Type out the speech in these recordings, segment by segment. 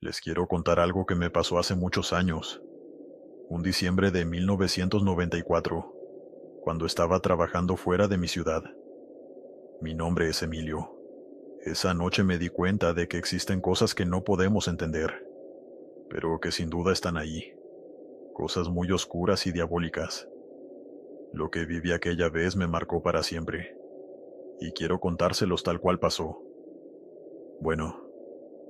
Les quiero contar algo que me pasó hace muchos años, un diciembre de 1994, cuando estaba trabajando fuera de mi ciudad. Mi nombre es Emilio. Esa noche me di cuenta de que existen cosas que no podemos entender, pero que sin duda están ahí, cosas muy oscuras y diabólicas. Lo que viví aquella vez me marcó para siempre, y quiero contárselos tal cual pasó. Bueno,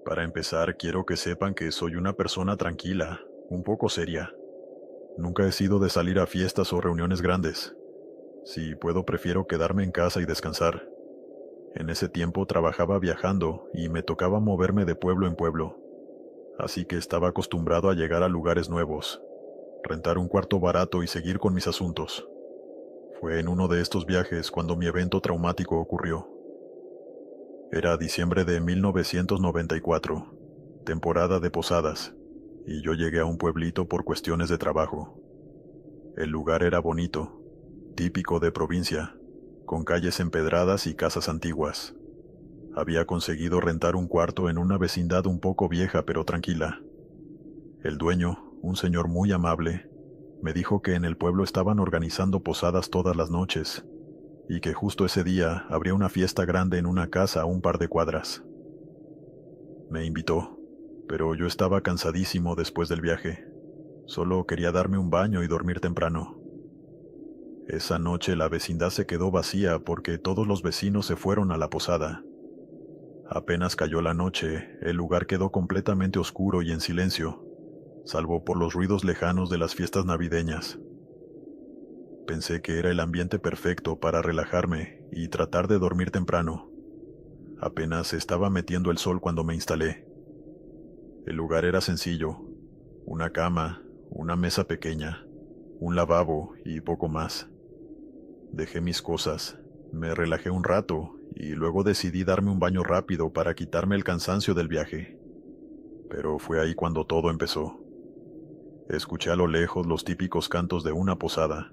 para empezar quiero que sepan que soy una persona tranquila, un poco seria. Nunca he sido de salir a fiestas o reuniones grandes. Si puedo, prefiero quedarme en casa y descansar. En ese tiempo trabajaba viajando y me tocaba moverme de pueblo en pueblo, así que estaba acostumbrado a llegar a lugares nuevos, rentar un cuarto barato y seguir con mis asuntos. Fue en uno de estos viajes cuando mi evento traumático ocurrió. Era diciembre de 1994, temporada de posadas, y yo llegué a un pueblito por cuestiones de trabajo. El lugar era bonito, típico de provincia, con calles empedradas y casas antiguas. Había conseguido rentar un cuarto en una vecindad un poco vieja pero tranquila. El dueño, un señor muy amable, me dijo que en el pueblo estaban organizando posadas todas las noches, y que justo ese día habría una fiesta grande en una casa a un par de cuadras. Me invitó, pero yo estaba cansadísimo después del viaje. Solo quería darme un baño y dormir temprano. Esa noche la vecindad se quedó vacía porque todos los vecinos se fueron a la posada. Apenas cayó la noche, el lugar quedó completamente oscuro y en silencio, salvo por los ruidos lejanos de las fiestas navideñas. Pensé que era el ambiente perfecto para relajarme y tratar de dormir temprano. Apenas estaba metiendo el sol cuando me instalé. El lugar era sencillo: una cama, una mesa pequeña, un lavabo y poco más. Dejé mis cosas, me relajé un rato y luego decidí darme un baño rápido para quitarme el cansancio del viaje. Pero fue ahí cuando todo empezó. Escuché a lo lejos los típicos cantos de una posada.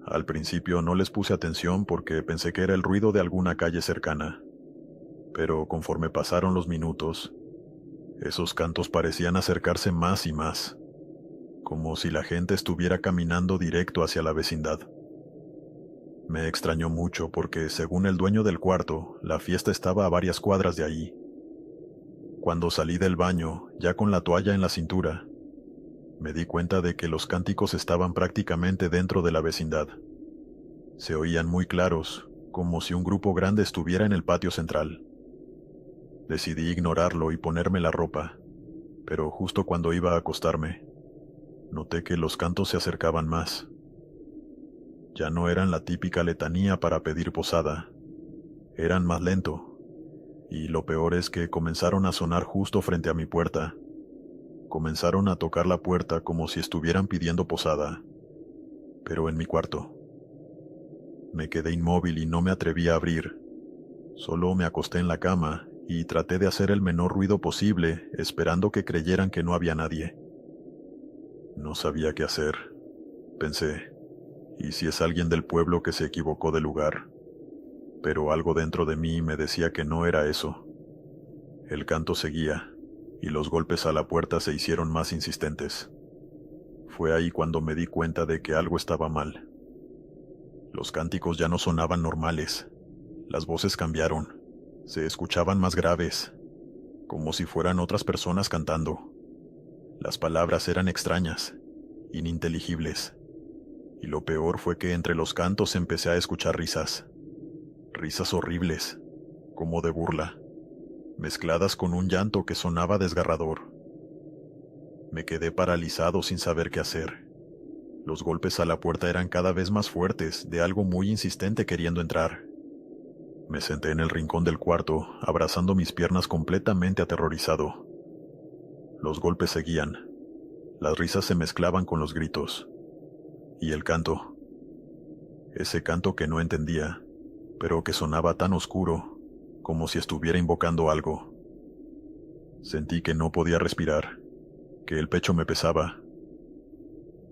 Al principio no les puse atención porque pensé que era el ruido de alguna calle cercana. Pero conforme pasaron los minutos, esos cantos parecían acercarse más y más, como si la gente estuviera caminando directo hacia la vecindad. Me extrañó mucho porque, según el dueño del cuarto, la fiesta estaba a varias cuadras de ahí. Cuando salí del baño, ya con la toalla en la cintura, me di cuenta de que los cánticos estaban prácticamente dentro de la vecindad. Se oían muy claros, como si un grupo grande estuviera en el patio central. Decidí ignorarlo y ponerme la ropa, pero justo cuando iba a acostarme, noté que los cantos se acercaban más. Ya no eran la típica letanía para pedir posada, eran más lento, y lo peor es que comenzaron a sonar justo frente a mi puerta. Comenzaron a tocar la puerta como si estuvieran pidiendo posada, pero en mi cuarto. Me quedé inmóvil y no me atreví a abrir. Solo me acosté en la cama y traté de hacer el menor ruido posible, esperando que creyeran que no había nadie. No sabía qué hacer, pensé. ¿Y si es alguien del pueblo que se equivocó de lugar? Pero algo dentro de mí me decía que no era eso. El canto seguía, y los golpes a la puerta se hicieron más insistentes. Fue ahí cuando me di cuenta de que algo estaba mal. Los cánticos ya no sonaban normales. Las voces cambiaron. Se escuchaban más graves, como si fueran otras personas cantando. Las palabras eran extrañas, ininteligibles. Y lo peor fue que entre los cantos empecé a escuchar risas. Risas horribles, como de burla, mezcladas con un llanto que sonaba desgarrador. Me quedé paralizado sin saber qué hacer. Los golpes a la puerta eran cada vez más fuertes, de algo muy insistente queriendo entrar. Me senté en el rincón del cuarto, abrazando mis piernas completamente aterrorizado. Los golpes seguían. Las risas se mezclaban con los gritos. Y el canto. Ese canto que no entendía, pero que sonaba tan oscuro, como si estuviera invocando algo. Sentí que no podía respirar, que el pecho me pesaba.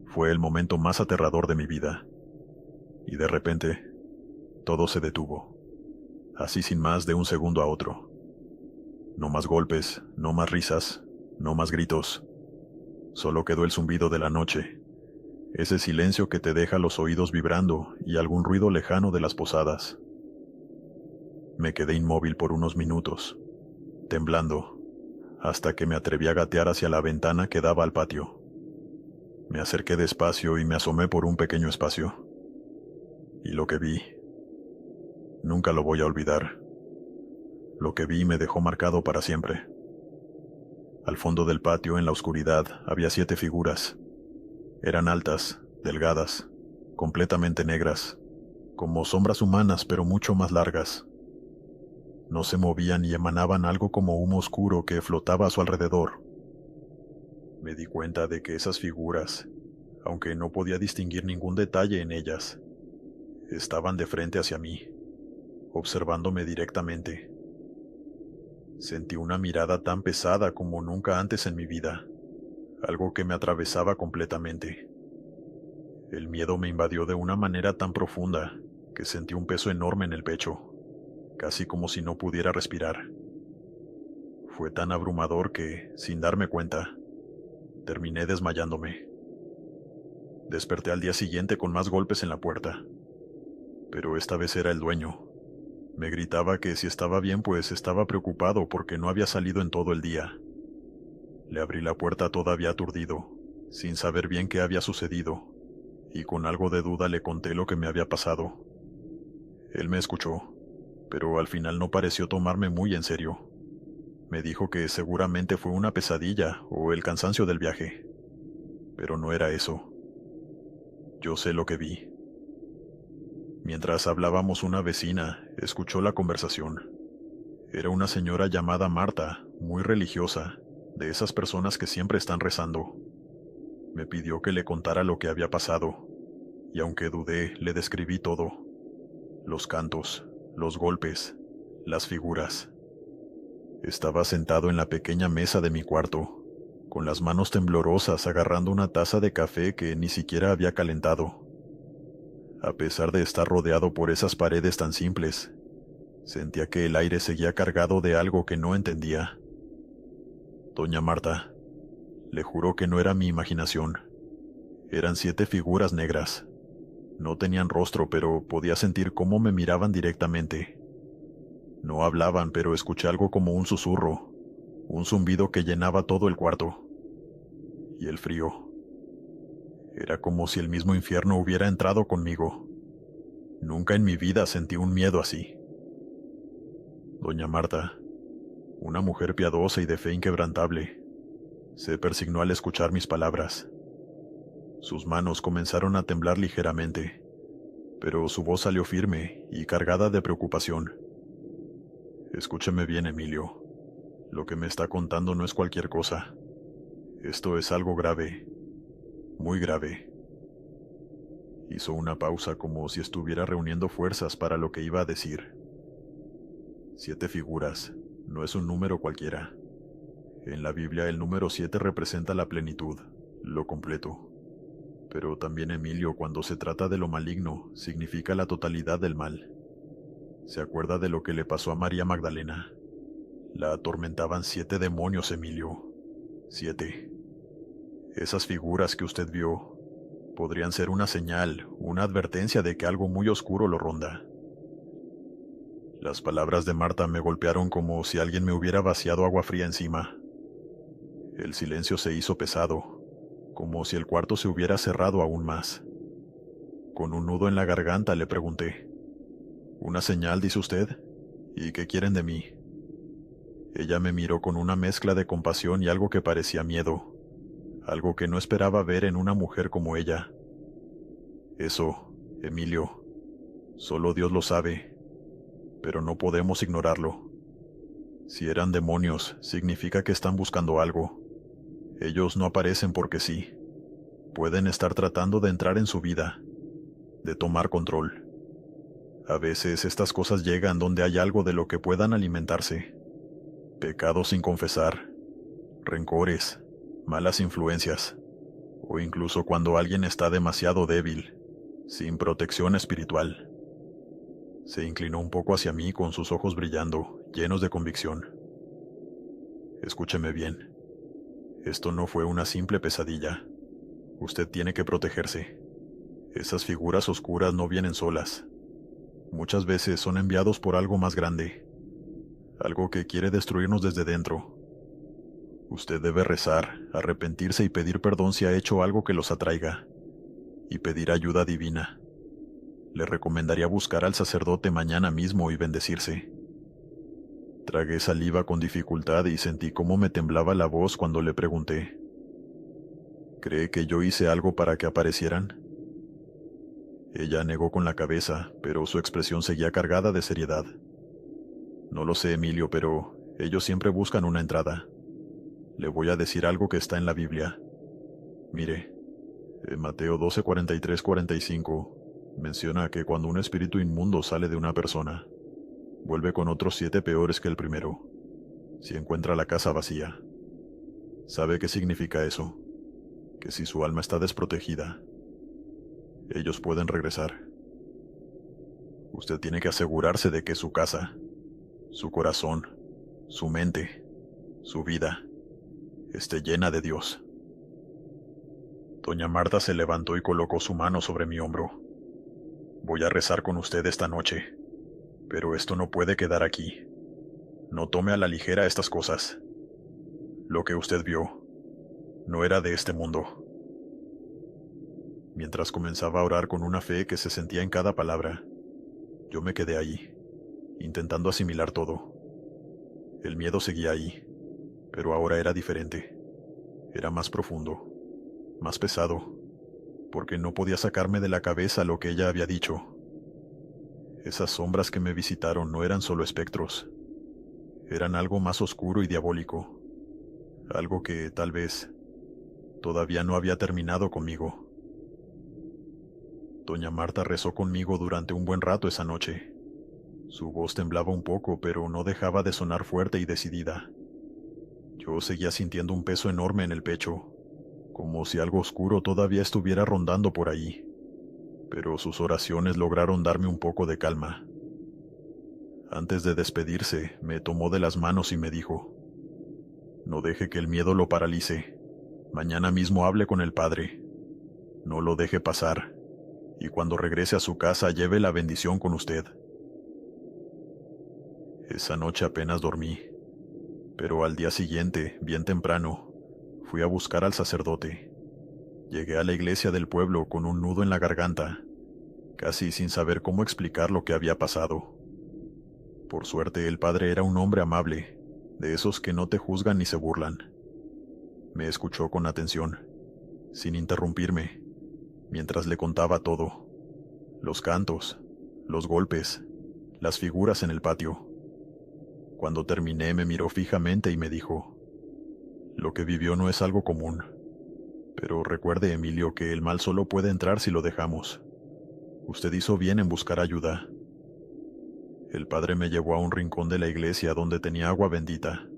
Fue el momento más aterrador de mi vida. Y de repente, todo se detuvo. Así sin más de un segundo a otro. No más golpes, no más risas, No más gritos. Solo quedó el zumbido de la noche, ese silencio que te deja los oídos vibrando y algún ruido lejano de las posadas. Me quedé inmóvil por unos minutos, temblando, hasta que me atreví a gatear hacia la ventana que daba al patio. Me acerqué despacio y me asomé por un pequeño espacio. Y lo que vi, nunca lo voy a olvidar. Lo que vi me dejó marcado para siempre. Al fondo del patio, en la oscuridad, había 7 figuras. Eran altas, delgadas, completamente negras, como sombras humanas pero mucho más largas. No se movían y emanaban algo como humo oscuro que flotaba a su alrededor. Me di cuenta de que esas figuras, aunque no podía distinguir ningún detalle en ellas, estaban de frente hacia mí, observándome directamente. Sentí una mirada tan pesada como nunca antes en mi vida, algo que me atravesaba completamente. El miedo me invadió de una manera tan profunda que sentí un peso enorme en el pecho, casi como si no pudiera respirar. Fue tan abrumador que, sin darme cuenta, terminé desmayándome. Desperté al día siguiente con más golpes en la puerta, pero esta vez era el dueño. Me gritaba que si estaba bien, pues estaba preocupado porque no había salido en todo el día. Le abrí la puerta todavía aturdido, sin saber bien qué había sucedido, y con algo de duda le conté lo que me había pasado. Él me escuchó, pero al final no pareció tomarme muy en serio. Me dijo que seguramente fue una pesadilla o el cansancio del viaje, pero no era eso. Yo sé lo que vi. Mientras hablábamos, una vecina escuchó la conversación. Era una señora llamada Marta, muy religiosa, de esas personas que siempre están rezando. Me pidió que le contara lo que había pasado, y aunque dudé, le describí todo. Los cantos, los golpes, las figuras. Estaba sentado en la pequeña mesa de mi cuarto, con las manos temblorosas agarrando una taza de café que ni siquiera había calentado. A pesar de estar rodeado por esas paredes tan simples, sentía que el aire seguía cargado de algo que no entendía. Doña Marta, le juro que no era mi imaginación. Eran 7 figuras negras. No tenían rostro, pero podía sentir cómo me miraban directamente. No hablaban, pero escuché algo como un susurro, un zumbido que llenaba todo el cuarto. Y el frío. Era como si el mismo infierno hubiera entrado conmigo. Nunca en mi vida sentí un miedo así. Doña Marta, una mujer piadosa y de fe inquebrantable, se persignó al escuchar mis palabras. Sus manos comenzaron a temblar ligeramente, pero su voz salió firme y cargada de preocupación. Escúcheme bien, Emilio. Lo que me está contando no es cualquier cosa. Esto es algo grave, muy grave. Hizo una pausa como si estuviera reuniendo fuerzas para lo que iba a decir. 7 figuras, no es un número cualquiera. En la Biblia el número 7 representa la plenitud, lo completo. Pero también, Emilio, cuando se trata de lo maligno, significa la totalidad del mal. ¿Se acuerda de lo que le pasó a María Magdalena? La atormentaban 7 demonios, Emilio. 7. Esas figuras que usted vio podrían ser una señal, una advertencia de que algo muy oscuro lo ronda. Las palabras de Marta me golpearon como si alguien me hubiera vaciado agua fría encima. El silencio se hizo pesado, como si el cuarto se hubiera cerrado aún más. Con un nudo en la garganta le pregunté: ¿Una señal, dice usted? ¿Y qué quieren de mí? Ella me miró con una mezcla de compasión y algo que parecía miedo, algo que no esperaba ver en una mujer como ella. Eso, Emilio, solo Dios lo sabe, pero no podemos ignorarlo. Si eran demonios, significa que están buscando algo. Ellos no aparecen porque sí. Pueden estar tratando de entrar en su vida, de tomar control. A veces estas cosas llegan donde hay algo de lo que puedan alimentarse. Pecados sin confesar, rencores, malas influencias, o incluso cuando alguien está demasiado débil, sin protección espiritual. Se inclinó un poco hacia mí con sus ojos brillando, llenos de convicción. Escúcheme bien. Esto no fue una simple pesadilla. Usted tiene que protegerse. Esas figuras oscuras no vienen solas. Muchas veces son enviados por algo más grande. Algo que quiere destruirnos desde dentro. Usted debe rezar, arrepentirse y pedir perdón si ha hecho algo que los atraiga. Y pedir ayuda divina. Le recomendaría buscar al sacerdote mañana mismo y bendecirse. Tragué saliva con dificultad y sentí cómo me temblaba la voz cuando le pregunté: ¿cree que yo hice algo para que aparecieran? Ella negó con la cabeza, pero su expresión seguía cargada de seriedad. No lo sé, Emilio, pero ellos siempre buscan una entrada. Le voy a decir algo que está en la Biblia. Mire, en Mateo 12, 43, 45, menciona que cuando un espíritu inmundo sale de una persona, vuelve con otros 7 peores que el primero, si encuentra la casa vacía. ¿Sabe qué significa eso? Que si su alma está desprotegida, ellos pueden regresar. Usted tiene que asegurarse de que su casa, su corazón, su mente, su vida, esté llena de Dios. Doña Marta se levantó y colocó su mano sobre mi hombro. Voy a rezar con usted esta noche, pero esto no puede quedar aquí. No tome a la ligera estas cosas. Lo que usted vio no era de este mundo. Mientras comenzaba a orar con una fe que se sentía en cada palabra, yo me quedé ahí, intentando asimilar todo. El miedo seguía ahí, pero ahora era diferente. Era más profundo, más pesado, porque no podía sacarme de la cabeza lo que ella había dicho. Esas sombras que me visitaron no eran solo espectros. Eran algo más oscuro y diabólico. Algo que, tal vez, todavía no había terminado conmigo. Doña Marta rezó conmigo durante un buen rato esa noche. Su voz temblaba un poco, pero no dejaba de sonar fuerte y decidida. Yo seguía sintiendo un peso enorme en el pecho, como si algo oscuro todavía estuviera rondando por ahí. Pero sus oraciones lograron darme un poco de calma. Antes de despedirse, me tomó de las manos y me dijo: no deje que el miedo lo paralice. Mañana mismo hable con el Padre. No lo deje pasar. Y cuando regrese a su casa, lleve la bendición con usted. Esa noche apenas dormí, pero al día siguiente, bien temprano, fui a buscar al sacerdote. Llegué a la iglesia del pueblo con un nudo en la garganta, casi sin saber cómo explicar lo que había pasado. Por suerte, el padre era un hombre amable, de esos que no te juzgan ni se burlan. Me escuchó con atención, sin interrumpirme, mientras le contaba todo: los cantos, los golpes, las figuras en el patio. Cuando terminé, me miró fijamente y me dijo: lo que vivió no es algo común, pero recuerde, Emilio, que el mal solo puede entrar si lo dejamos. Usted hizo bien en buscar ayuda. El padre me llevó a un rincón de la iglesia donde tenía agua bendita.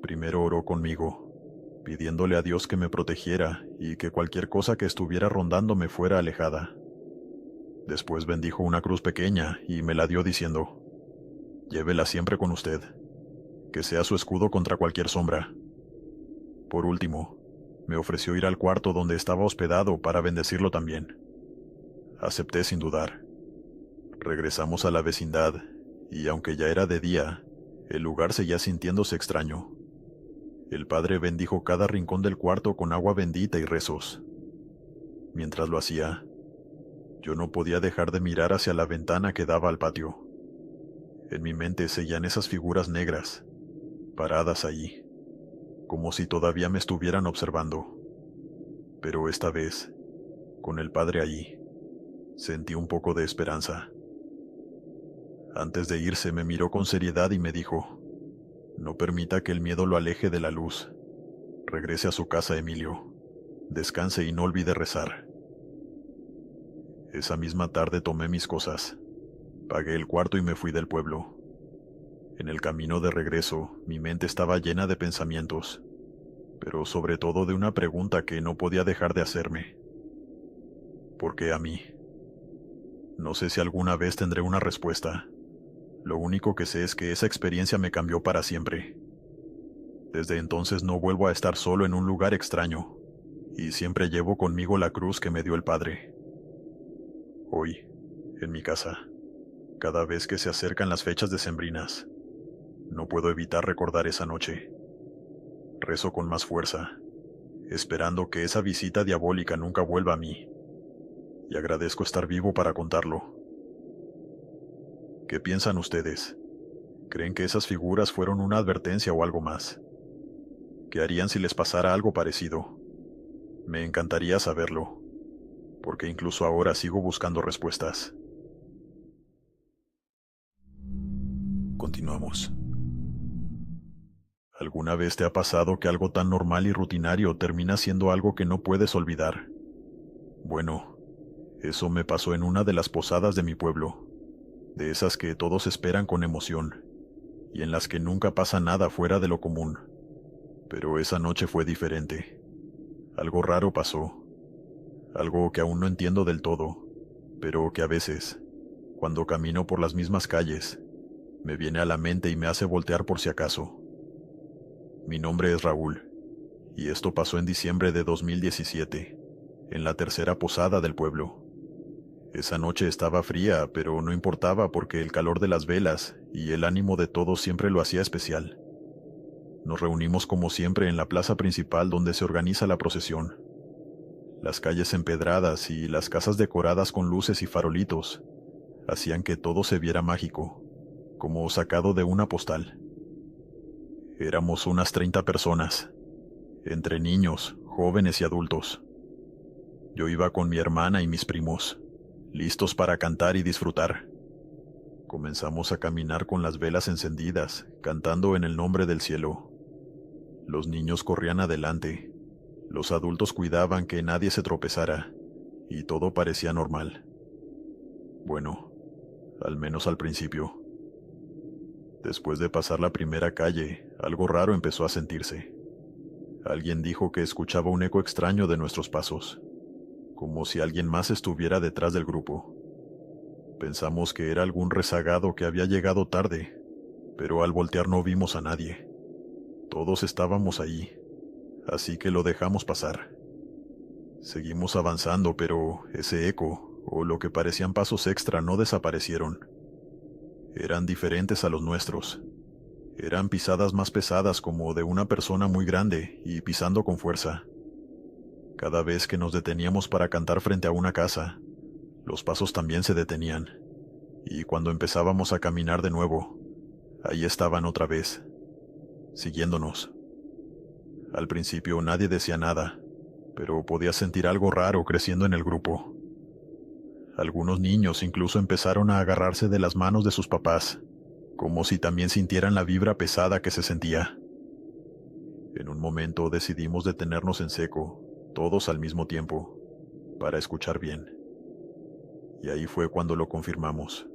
Primero oró conmigo, pidiéndole a Dios que me protegiera y que cualquier cosa que estuviera rondándome fuera alejada. Después bendijo una cruz pequeña y me la dio diciendo: llévela siempre con usted, que sea su escudo contra cualquier sombra. Por último, me ofreció ir al cuarto donde estaba hospedado para bendecirlo también. Acepté sin dudar. Regresamos a la vecindad, y aunque ya era de día, el lugar seguía sintiéndose extraño. El padre bendijo cada rincón del cuarto con agua bendita y rezos. Mientras lo hacía, yo no podía dejar de mirar hacia la ventana que daba al patio. En mi mente seguían esas figuras negras, paradas allí, como si todavía me estuvieran observando. Pero esta vez, con el padre allí, sentí un poco de esperanza. Antes de irse me miró con seriedad y me dijo: no permita que el miedo lo aleje de la luz. Regrese a su casa, Emilio. Descanse y no olvide rezar. Esa misma tarde tomé mis cosas, pagué el cuarto y me fui del pueblo. En el camino de regreso, mi mente estaba llena de pensamientos, pero sobre todo de una pregunta que no podía dejar de hacerme. ¿Por qué a mí? No sé si alguna vez tendré una respuesta. Lo único que sé es que esa experiencia me cambió para siempre. Desde entonces no vuelvo a estar solo en un lugar extraño, y siempre llevo conmigo la cruz que me dio el Padre. Hoy, en mi casa, cada vez que se acercan las fechas decembrinas, no puedo evitar recordar esa noche. Rezo con más fuerza, esperando que esa visita diabólica nunca vuelva a mí, y agradezco estar vivo para contarlo. ¿Qué piensan ustedes? ¿Creen que esas figuras fueron una advertencia o algo más? ¿Qué harían si les pasara algo parecido? Me encantaría saberlo, porque incluso ahora sigo buscando respuestas. Continuamos. ¿Alguna vez te ha pasado que algo tan normal y rutinario termina siendo algo que no puedes olvidar? Bueno, eso me pasó en una de las posadas de mi pueblo, de esas que todos esperan con emoción, y en las que nunca pasa nada fuera de lo común. Pero esa noche fue diferente. Algo raro pasó, algo que aún no entiendo del todo, pero que a veces, cuando camino por las mismas calles, me viene a la mente y me hace voltear por si acaso. Mi nombre es Raúl, y esto pasó en diciembre de 2017, en la tercera posada del pueblo. Esa noche estaba fría, pero no importaba porque el calor de las velas y el ánimo de todos siempre lo hacía especial. Nos reunimos como siempre en la plaza principal donde se organiza la procesión. Las calles empedradas y las casas decoradas con luces y farolitos hacían que todo se viera mágico, como sacado de una postal. Éramos unas 30 personas, entre niños, jóvenes y adultos. Yo iba con mi hermana y mis primos, listos para cantar y disfrutar. Comenzamos a caminar con las velas encendidas, cantando en el nombre del cielo. Los niños corrían adelante, los adultos cuidaban que nadie se tropezara, y todo parecía normal. Bueno, al menos al principio. Después de pasar la primera calle, algo raro empezó a sentirse. Alguien dijo que escuchaba un eco extraño de nuestros pasos, como si alguien más estuviera detrás del grupo. Pensamos que era algún rezagado que había llegado tarde, pero al voltear no vimos a nadie. Todos estábamos ahí, así que lo dejamos pasar. Seguimos avanzando, pero ese eco, o lo que parecían pasos extra, no desaparecieron. Eran diferentes a los nuestros. Eran pisadas más pesadas, como de una persona muy grande y pisando con fuerza. Cada vez que nos deteníamos para cantar frente a una casa, los pasos también se detenían, y cuando empezábamos a caminar de nuevo, ahí estaban otra vez, siguiéndonos. Al principio nadie decía nada, pero podía sentir algo raro creciendo en el grupo. Algunos niños incluso empezaron a agarrarse de las manos de sus papás, como si también sintieran la vibra pesada que se sentía. En un momento decidimos detenernos en seco, todos al mismo tiempo, para escuchar bien. Y ahí fue cuando lo confirmamos.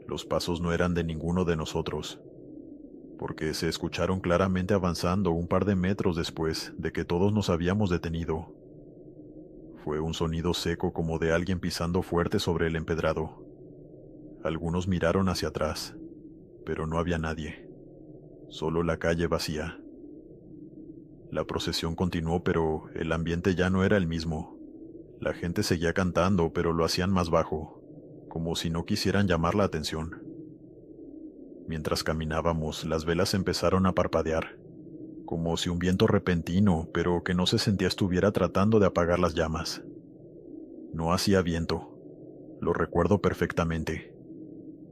Los pasos no eran de ninguno de nosotros, porque se escucharon claramente avanzando un par de metros después de que todos nos habíamos detenido. Fue un sonido seco como de alguien pisando fuerte sobre el empedrado. Algunos miraron hacia atrás, pero no había nadie, solo la calle vacía. La procesión continuó, pero el ambiente ya no era el mismo. La gente seguía cantando, pero lo hacían más bajo, como si no quisieran llamar la atención. Mientras caminábamos, las velas empezaron a parpadear, como si un viento repentino, pero que no se sentía, estuviera tratando de apagar las llamas. No hacía viento, lo recuerdo perfectamente,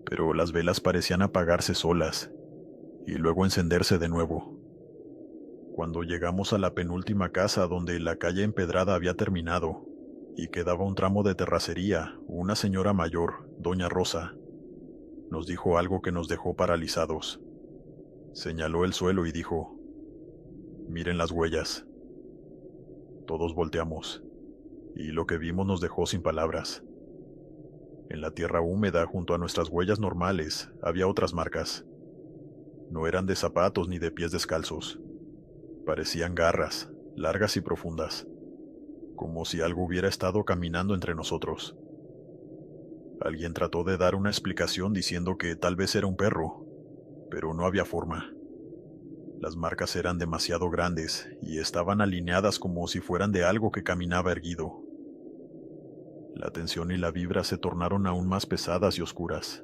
pero las velas parecían apagarse solas, y luego encenderse de nuevo. Cuando llegamos a la penúltima casa donde la calle empedrada había terminado, y quedaba un tramo de terracería, una señora mayor, doña Rosa, nos dijo algo que nos dejó paralizados. Señaló el suelo y dijo: «Miren las huellas». Todos volteamos, y lo que vimos nos dejó sin palabras. En la tierra húmeda, junto a nuestras huellas normales, había otras marcas. No eran de zapatos ni de pies descalzos. Parecían garras, largas y profundas, como si algo hubiera estado caminando entre nosotros. Alguien trató de dar una explicación diciendo que tal vez era un perro, pero no había forma. Las marcas eran demasiado grandes y estaban alineadas como si fueran de algo que caminaba erguido. La tensión y la vibra se tornaron aún más pesadas y oscuras.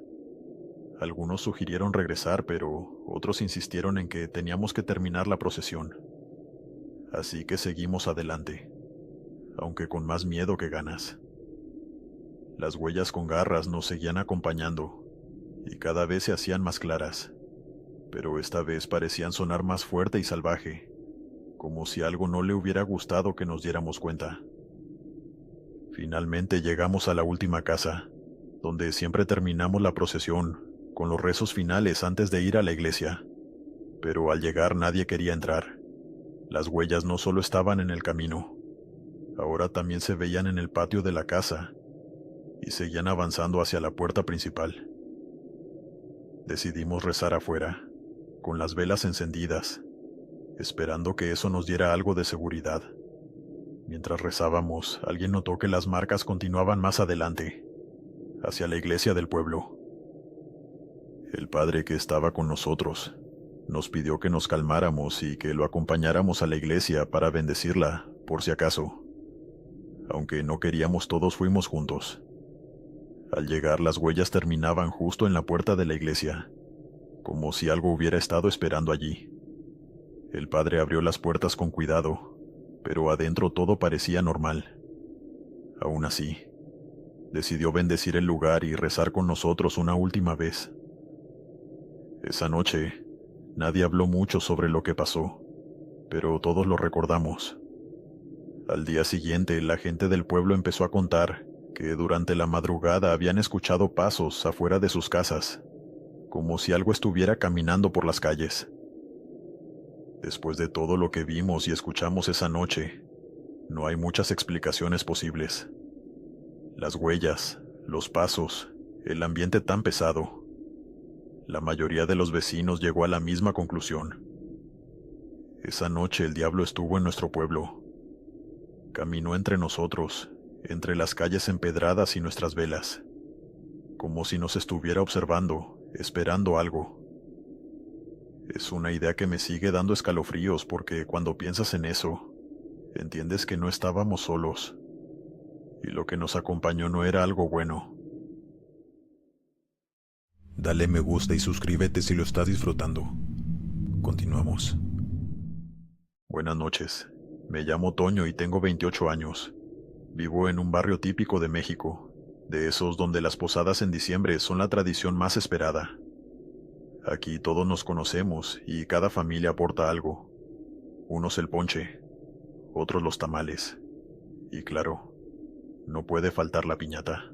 Algunos sugirieron regresar, pero otros insistieron en que teníamos que terminar la procesión. Así que seguimos adelante, aunque con más miedo que ganas. Las huellas con garras nos seguían acompañando, y cada vez se hacían más claras, pero esta vez parecían sonar más fuerte y salvaje, como si algo no le hubiera gustado que nos diéramos cuenta. Finalmente llegamos a la última casa, donde siempre terminamos la procesión, con los rezos finales antes de ir a la iglesia. Pero al llegar nadie quería entrar. Las huellas no solo estaban en el camino, ahora también se veían en el patio de la casa, y seguían avanzando hacia la puerta principal. Decidimos rezar afuera, con las velas encendidas, esperando que eso nos diera algo de seguridad. Mientras rezábamos, alguien notó que las marcas continuaban más adelante, hacia la iglesia del pueblo. El padre que estaba con nosotros nos pidió que nos calmáramos y que lo acompañáramos a la iglesia para bendecirla, por si acaso. Aunque no queríamos, todos fuimos juntos. Al llegar, las huellas terminaban justo en la puerta de la iglesia, como si algo hubiera estado esperando allí. El padre abrió las puertas con cuidado, pero adentro todo parecía normal. Aún así, decidió bendecir el lugar y rezar con nosotros una última vez. Esa noche, nadie habló mucho sobre lo que pasó, pero todos lo recordamos. Al día siguiente, la gente del pueblo empezó a contar que durante la madrugada habían escuchado pasos afuera de sus casas, como si algo estuviera caminando por las calles. Después de todo lo que vimos y escuchamos esa noche, no hay muchas explicaciones posibles. Las huellas, los pasos, el ambiente tan pesado. La mayoría de los vecinos llegó a la misma conclusión. Esa noche el diablo estuvo en nuestro pueblo. Caminó entre nosotros, entre las calles empedradas y nuestras velas, como si nos estuviera observando, esperando algo. Es una idea que me sigue dando escalofríos porque cuando piensas en eso, entiendes que no estábamos solos, y lo que nos acompañó no era algo bueno. Dale me gusta y suscríbete si lo estás disfrutando. Continuamos. Buenas noches. Me llamo Toño y tengo 28 años. Vivo en un barrio típico de México, de esos donde las posadas en diciembre son la tradición más esperada. Aquí todos nos conocemos y cada familia aporta algo. Unos el ponche, otros los tamales. Y claro, no puede faltar la piñata.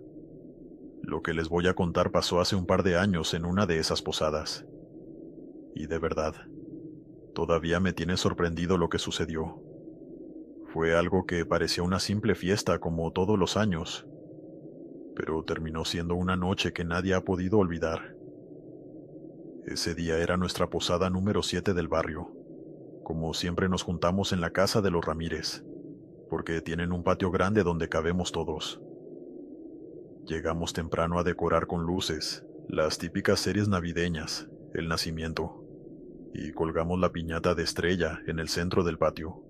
Lo que les voy a contar pasó hace un par de años en una de esas posadas. Y de verdad, todavía me tiene sorprendido lo que sucedió. Fue algo que parecía una simple fiesta como todos los años, pero terminó siendo una noche que nadie ha podido olvidar. Ese día era nuestra posada número 7 del barrio. Como siempre nos juntamos en la casa de los Ramírez, porque tienen un patio grande donde cabemos todos. Llegamos temprano a decorar con luces, las típicas series navideñas, el nacimiento, y colgamos la piñata de estrella en el centro del patio.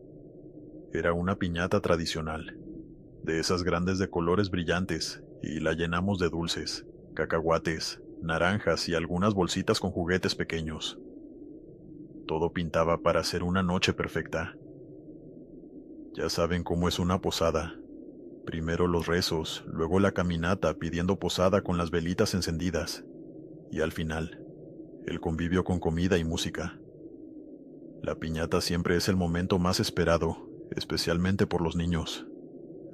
Era una piñata tradicional, de esas grandes de colores brillantes, y la llenamos de dulces, cacahuates, naranjas y algunas bolsitas con juguetes pequeños. Todo pintaba para ser una noche perfecta. Ya saben cómo es una posada. Primero los rezos, luego la caminata pidiendo posada con las velitas encendidas, y al final, el convivio con comida y música. La piñata siempre es el momento más esperado, especialmente por los niños.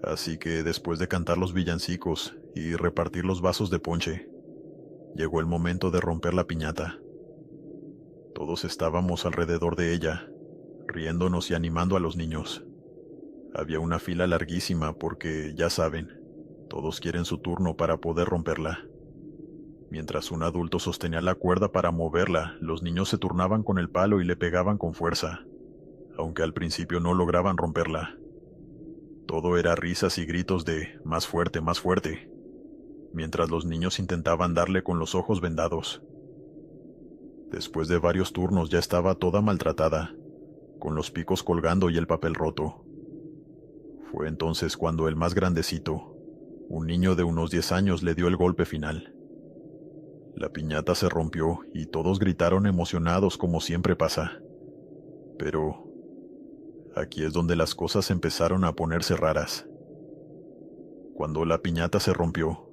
Así que después de cantar los villancicos y repartir los vasos de ponche, llegó el momento de romper la piñata. Todos estábamos alrededor de ella, riéndonos y animando a los niños. Había una fila larguísima porque, ya saben, todos quieren su turno para poder romperla. Mientras un adulto sostenía la cuerda para moverla, los niños se turnaban con el palo y le pegaban con fuerza, aunque al principio no lograban romperla. Todo era risas y gritos de más fuerte, mientras los niños intentaban darle con los ojos vendados. Después de varios turnos ya estaba toda maltratada, con los picos colgando y el papel roto. Fue entonces cuando el más grandecito, un niño de unos 10 años, le dio el golpe final. La piñata se rompió y todos gritaron emocionados como siempre pasa. Pero aquí es donde las cosas empezaron a ponerse raras. Cuando la piñata se rompió,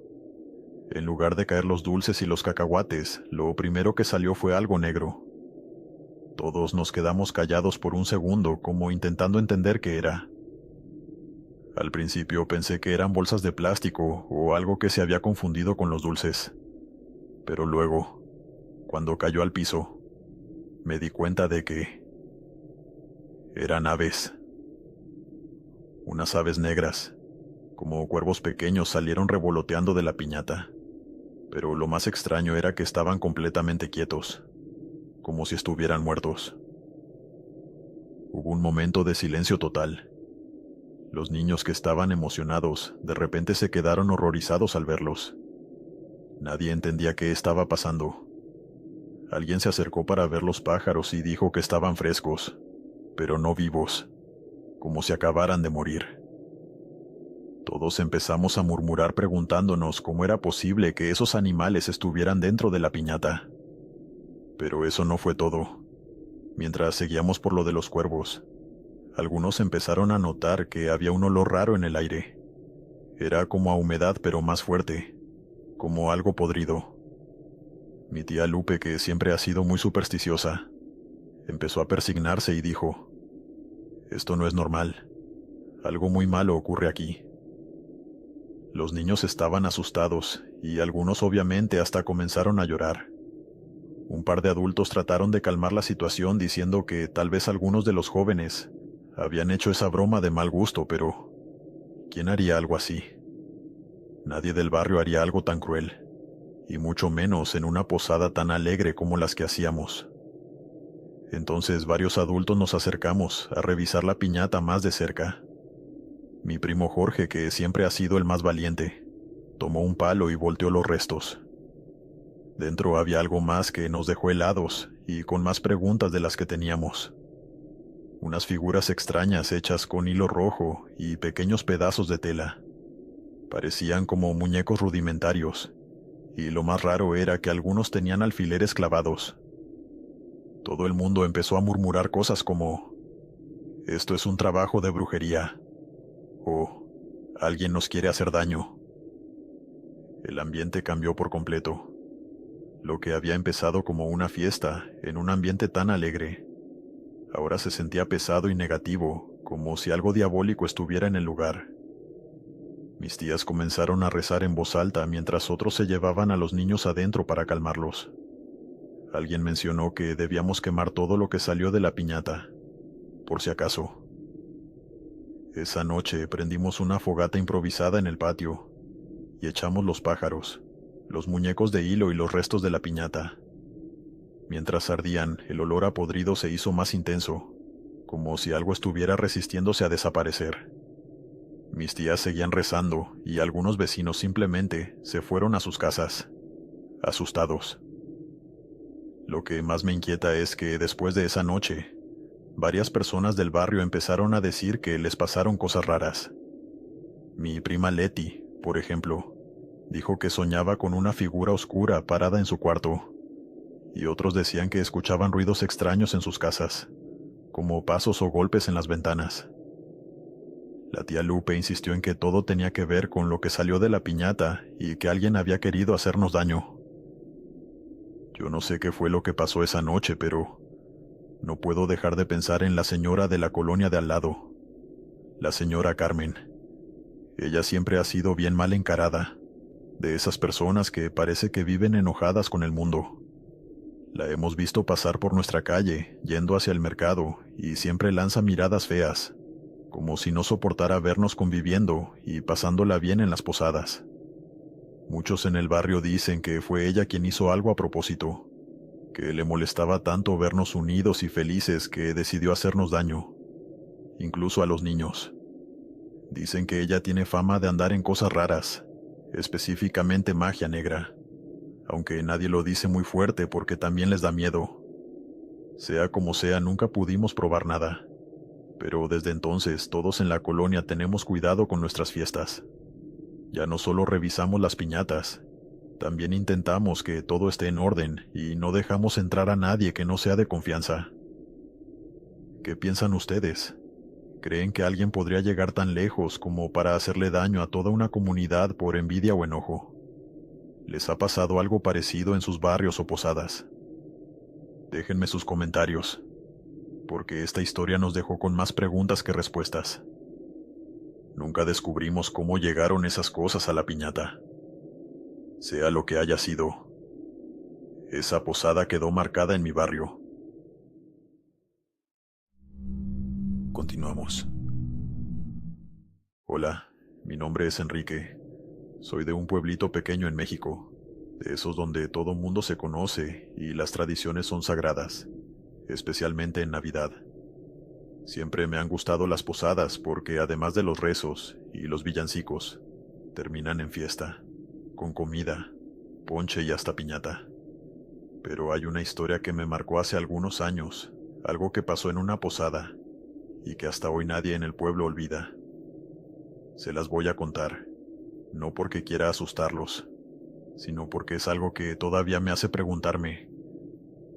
en lugar de caer los dulces y los cacahuates, lo primero que salió fue algo negro. Todos nos quedamos callados por un segundo, como intentando entender qué era. Al principio pensé que eran bolsas de plástico o algo que se había confundido con los dulces. Pero luego, cuando cayó al piso, me di cuenta de que eran aves. Unas aves negras, como cuervos pequeños, salieron revoloteando de la piñata. Pero lo más extraño era que estaban completamente quietos, como si estuvieran muertos. Hubo un momento de silencio total. Los niños, que estaban emocionados, de repente se quedaron horrorizados al verlos. Nadie entendía qué estaba pasando. Alguien se acercó para ver los pájaros y dijo que estaban frescos, pero no vivos, como si acabaran de morir. Todos empezamos a murmurar preguntándonos cómo era posible que esos animales estuvieran dentro de la piñata. Pero eso no fue todo. Mientras seguíamos por lo de los cuervos, algunos empezaron a notar que había un olor raro en el aire. Era como a humedad, pero más fuerte, como algo podrido. Mi tía Lupe, que siempre ha sido muy supersticiosa, empezó a persignarse y dijo: «Esto no es normal. Algo muy malo ocurre aquí». Los niños estaban asustados y algunos obviamente hasta comenzaron a llorar. Un par de adultos trataron de calmar la situación diciendo que tal vez algunos de los jóvenes habían hecho esa broma de mal gusto, pero ¿quién haría algo así? Nadie del barrio haría algo tan cruel, y mucho menos en una posada tan alegre como las que hacíamos. Entonces varios adultos nos acercamos a revisar la piñata más de cerca. Mi primo Jorge, que siempre ha sido el más valiente, tomó un palo y volteó los restos. Dentro había algo más que nos dejó helados y con más preguntas de las que teníamos. Unas figuras extrañas hechas con hilo rojo y pequeños pedazos de tela. Parecían como muñecos rudimentarios, y lo más raro era que algunos tenían alfileres clavados. Todo el mundo empezó a murmurar cosas como: «Esto es un trabajo de brujería», o «Alguien nos quiere hacer daño». El ambiente cambió por completo. Lo que había empezado como una fiesta en un ambiente tan alegre, ahora se sentía pesado y negativo, como si algo diabólico estuviera en el lugar. Mis tías comenzaron a rezar en voz alta mientras otros se llevaban a los niños adentro para calmarlos. Alguien mencionó que debíamos quemar todo lo que salió de la piñata, por si acaso. Esa noche prendimos una fogata improvisada en el patio y echamos los pájaros, los muñecos de hilo y los restos de la piñata. Mientras ardían, el olor a podrido se hizo más intenso, como si algo estuviera resistiéndose a desaparecer. Mis tías seguían rezando y algunos vecinos simplemente se fueron a sus casas, asustados. Lo que más me inquieta es que después de esa noche, varias personas del barrio empezaron a decir que les pasaron cosas raras. Mi prima Leti, por ejemplo, dijo que soñaba con una figura oscura parada en su cuarto, y otros decían que escuchaban ruidos extraños en sus casas, como pasos o golpes en las ventanas. La tía Lupe insistió en que todo tenía que ver con lo que salió de la piñata y que alguien había querido hacernos daño. Yo no sé qué fue lo que pasó esa noche, pero no puedo dejar de pensar en la señora de la colonia de al lado, la señora Carmen. Ella siempre ha sido bien mal encarada, de esas personas que parece que viven enojadas con el mundo. La hemos visto pasar por nuestra calle, yendo hacia el mercado, y siempre lanza miradas feas, como si no soportara vernos conviviendo y pasándola bien en las posadas. Muchos en el barrio dicen que fue ella quien hizo algo a propósito, que le molestaba tanto vernos unidos y felices que decidió hacernos daño, incluso a los niños. Dicen que ella tiene fama de andar en cosas raras, específicamente magia negra, aunque nadie lo dice muy fuerte porque también les da miedo. Sea como sea, nunca pudimos probar nada, pero desde entonces todos en la colonia tenemos cuidado con nuestras fiestas. Ya no solo revisamos las piñatas, también intentamos que todo esté en orden y no dejamos entrar a nadie que no sea de confianza. ¿Qué piensan ustedes? ¿Creen que alguien podría llegar tan lejos como para hacerle daño a toda una comunidad por envidia o enojo? ¿Les ha pasado algo parecido en sus barrios o posadas? Déjenme sus comentarios, porque esta historia nos dejó con más preguntas que respuestas. Nunca descubrimos cómo llegaron esas cosas a la piñata. Sea lo que haya sido, esa posada quedó marcada en mi barrio. Continuamos. Hola, mi nombre es Enrique. Soy de un pueblito pequeño en México, de esos donde todo mundo se conoce y las tradiciones son sagradas, especialmente en Navidad. Siempre me han gustado las posadas porque además de los rezos y los villancicos, terminan en fiesta, con comida, ponche y hasta piñata. Pero hay una historia que me marcó hace algunos años, algo que pasó en una posada, y que hasta hoy nadie en el pueblo olvida. Se las voy a contar, no porque quiera asustarlos, sino porque es algo que todavía me hace preguntarme,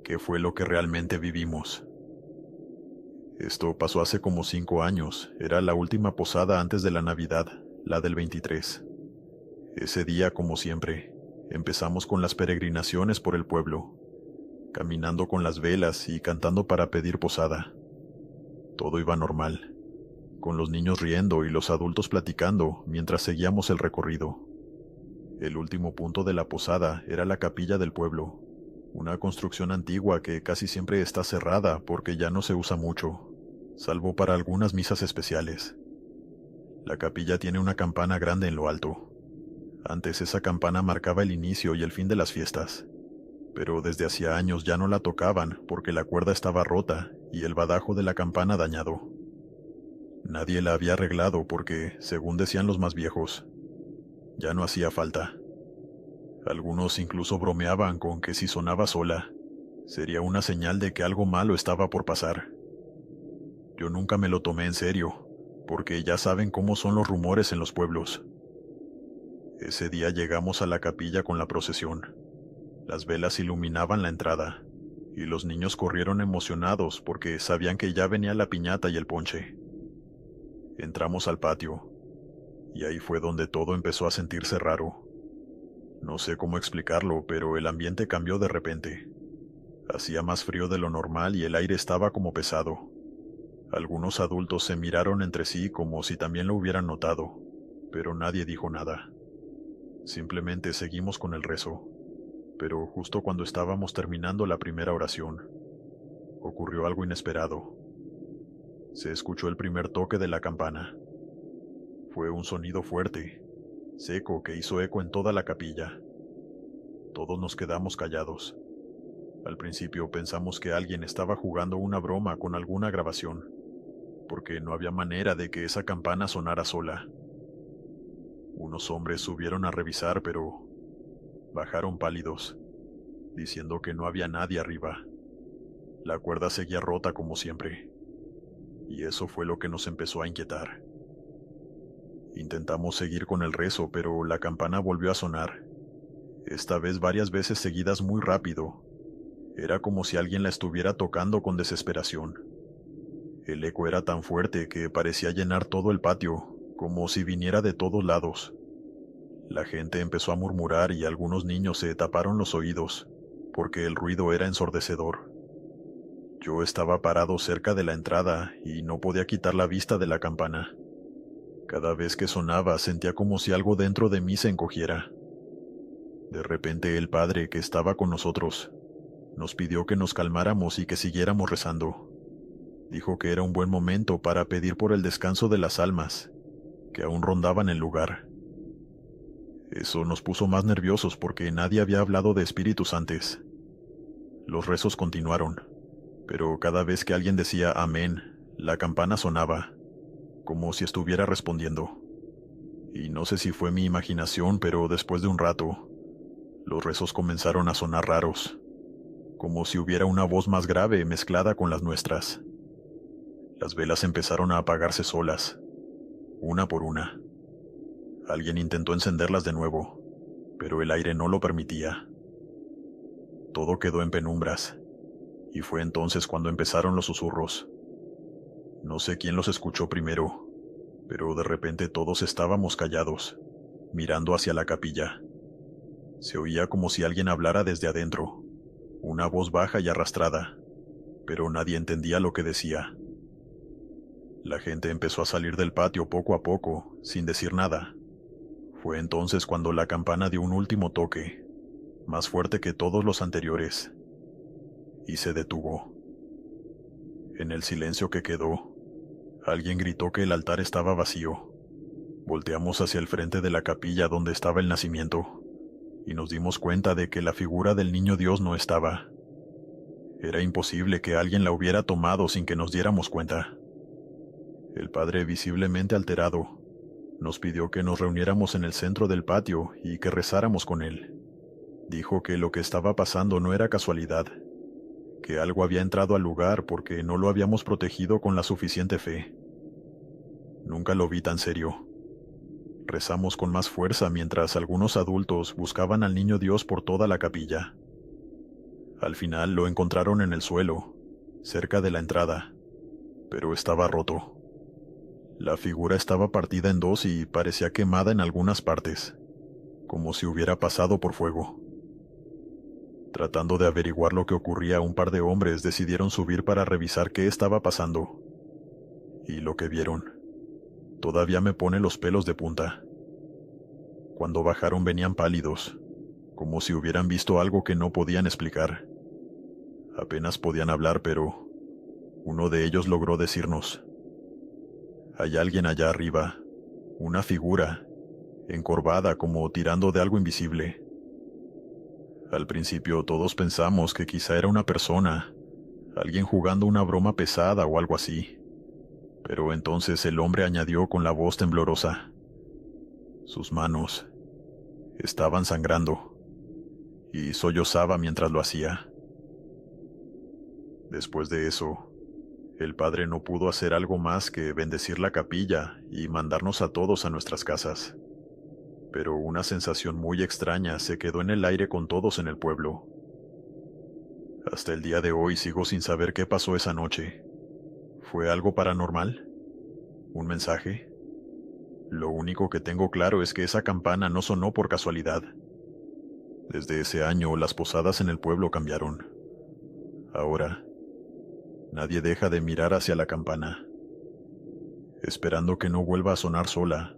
¿qué fue lo que realmente vivimos? Esto pasó hace como 5 años, era la última posada antes de la Navidad, la del 23. Ese día, como siempre, empezamos con las peregrinaciones por el pueblo, caminando con las velas y cantando para pedir posada. Todo iba normal, con los niños riendo y los adultos platicando mientras seguíamos el recorrido. El último punto de la posada era la capilla del pueblo, una construcción antigua que casi siempre está cerrada porque ya no se usa mucho, salvo para algunas misas especiales. La capilla tiene una campana grande en lo alto. Antes esa campana marcaba el inicio y el fin de las fiestas, pero desde hacía años ya no la tocaban porque la cuerda estaba rota y el badajo de la campana dañado. Nadie la había arreglado porque, según decían los más viejos, ya no hacía falta. Algunos incluso bromeaban con que si sonaba sola, sería una señal de que algo malo estaba por pasar. Yo nunca me lo tomé en serio, porque ya saben cómo son los rumores en los pueblos. Ese día llegamos a la capilla con la procesión. Las velas iluminaban la entrada, y los niños corrieron emocionados porque sabían que ya venía la piñata y el ponche. Entramos al patio, y ahí fue donde todo empezó a sentirse raro. No sé cómo explicarlo, pero el ambiente cambió de repente. Hacía más frío de lo normal y el aire estaba como pesado. Algunos adultos se miraron entre sí como si también lo hubieran notado, pero nadie dijo nada. Simplemente seguimos con el rezo, pero justo cuando estábamos terminando la primera oración, ocurrió algo inesperado. Se escuchó el primer toque de la campana. Fue un sonido fuerte, seco, que hizo eco en toda la capilla. Todos nos quedamos callados. Al principio pensamos que alguien estaba jugando una broma con alguna grabación, porque no había manera de que esa campana sonara sola. Unos hombres subieron a revisar, pero bajaron pálidos, diciendo que no había nadie arriba. La cuerda seguía rota como siempre, y eso fue lo que nos empezó a inquietar. Intentamos seguir con el rezo, pero la campana volvió a sonar, esta vez varias veces seguidas muy rápido. Era como si alguien la estuviera tocando con desesperación. El eco era tan fuerte que parecía llenar todo el patio, como si viniera de todos lados. La gente empezó a murmurar y algunos niños se taparon los oídos, porque el ruido era ensordecedor. Yo estaba parado cerca de la entrada y no podía quitar la vista de la campana. Cada vez que sonaba sentía como si algo dentro de mí se encogiera. De repente el padre, que estaba con nosotros, nos pidió que nos calmáramos y que siguiéramos rezando. Dijo que era un buen momento para pedir por el descanso de las almas, que aún rondaban el lugar. Eso nos puso más nerviosos porque nadie había hablado de espíritus antes. Los rezos continuaron, pero cada vez que alguien decía amén, la campana sonaba, como si estuviera respondiendo. Y no sé si fue mi imaginación, pero después de un rato, Los rezos comenzaron a sonar raros, como si hubiera una voz más grave mezclada con las nuestras. Las velas empezaron a apagarse solas, una por una. Alguien intentó encenderlas de nuevo, pero el aire no lo permitía. Todo quedó en penumbras, y fue entonces cuando empezaron los susurros. No sé quién los escuchó primero, pero de repente todos estábamos callados, mirando hacia la capilla. Se oía como si alguien hablara desde adentro, una voz baja y arrastrada, pero nadie entendía lo que decía. La gente empezó a salir del patio poco a poco, sin decir nada. Fue entonces cuando la campana dio un último toque, más fuerte que todos los anteriores, y se detuvo. En el silencio que quedó, alguien gritó que el altar estaba vacío. Volteamos hacia el frente de la capilla donde estaba el nacimiento, y nos dimos cuenta de que la figura del niño Dios no estaba. Era imposible que alguien la hubiera tomado sin que nos diéramos cuenta. El padre, visiblemente alterado, nos pidió que nos reuniéramos en el centro del patio y que rezáramos con él. Dijo que lo que estaba pasando no era casualidad, que algo había entrado al lugar porque no lo habíamos protegido con la suficiente fe. Nunca lo vi tan serio. Rezamos con más fuerza mientras algunos adultos buscaban al niño Dios por toda la capilla. Al final lo encontraron en el suelo, cerca de la entrada, pero estaba roto. La figura estaba partida en dos y parecía quemada en algunas partes, como si hubiera pasado por fuego. Tratando de averiguar lo que ocurría, un par de hombres decidieron subir para revisar qué estaba pasando. Y lo que vieron todavía me pone los pelos de punta. Cuando bajaron venían pálidos, como si hubieran visto algo que no podían explicar. Apenas podían hablar, pero uno de ellos logró decirnos: «Hay alguien allá arriba, una figura, encorvada como tirando de algo invisible». Al principio todos pensamos que quizá era una persona, alguien jugando una broma pesada o algo así. Pero entonces el hombre añadió con la voz temblorosa: «Sus manos estaban sangrando», y sollozaba mientras lo hacía. Después de eso, el padre no pudo hacer algo más que bendecir la capilla y mandarnos a todos a nuestras casas. Pero una sensación muy extraña se quedó en el aire con todos en el pueblo. Hasta el día de hoy sigo sin saber qué pasó esa noche. ¿Fue algo paranormal? ¿Un mensaje? Lo único que tengo claro es que esa campana no sonó por casualidad. Desde ese año las posadas en el pueblo cambiaron. Ahora, nadie deja de mirar hacia la campana, esperando que no vuelva a sonar sola,